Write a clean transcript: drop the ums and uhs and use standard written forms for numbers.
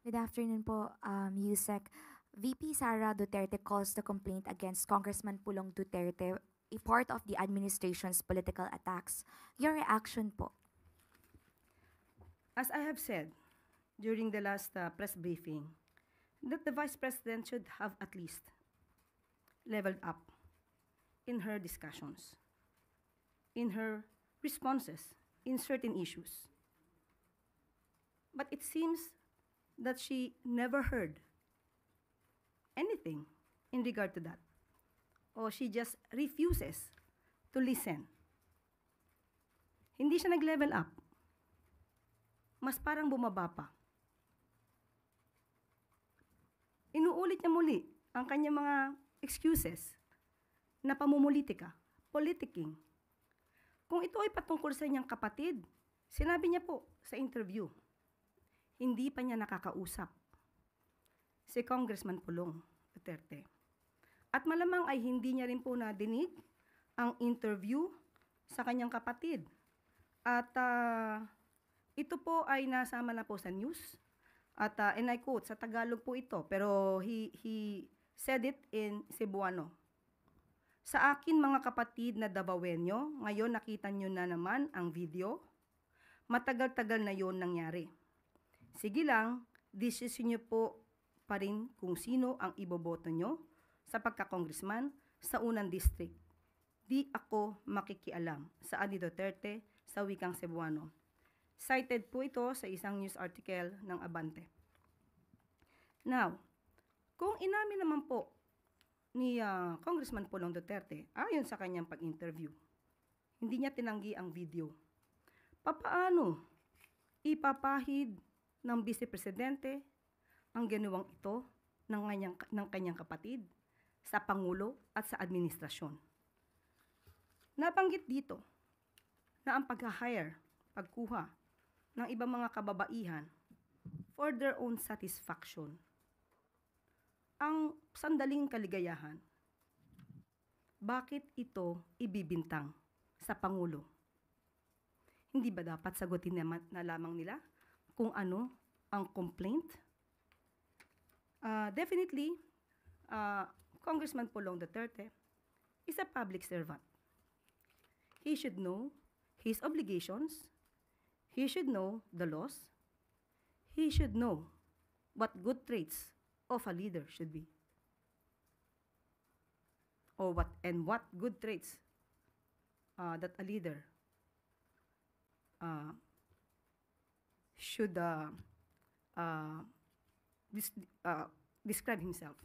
Good afternoon po, Yusek. VP Sara Duterte calls the complaint against Congressman Pulong Duterte a part of the administration's political attacks. Your reaction po? As I have said during the last press briefing, that the Vice President should have at least leveled up in her discussions, in her responses in certain issues. But it seems that she never heard anything in regard to that, or she just refuses to listen. Hindi siya nag-level up. Mas parang bumaba pa. Inuulit niya muli ang kanyang mga excuses na pamumulitika, politicking. Kung ito ay patungkol sa inyong kapatid, sinabi niya po sa interview, hindi pa niya nakakausap si Congressman Pulong Duterte. At malamang ay hindi niya rin po nadinig ang interview sa kanyang kapatid. At ito po ay nasama na po sa news. At and I quote, sa Tagalog po ito, pero he said it in Cebuano. Sa akin mga kapatid na Davaoenyo, ngayon nakita nyo na naman ang video. Matagal-tagal na yon nangyari. Sige lang, decision nyo po pa rin kung sino ang iboboto nyo sa pagka-congressman sa unang district. Di ako makikialam sa Ani Duterte sa wikang Cebuano. Cited po ito sa isang news article ng Abante. Now, kung inamin naman po ni Congressman Pulong Duterte, ayon sa kanyang pag-interview, hindi niya tinanggi ang video. Papaano ipapahid ng Vice Presidente ang ginawang ito ng kanyang kapatid sa Pangulo at sa administrasyon? Nabanggit dito na ang pag-hire, pagkuha ng ibang mga kababaihan for their own satisfaction, ang sandaling kaligayahan, bakit ito ibibintang sa Pangulo? Hindi ba dapat sagutin na lamang nila kung ano ang complaint? Definitely, Congressman Pulong Duterte is a public servant. He should know his obligations. He should know the laws. He should know what good traits of a leader should be. Or what good traits that a leader should describe himself.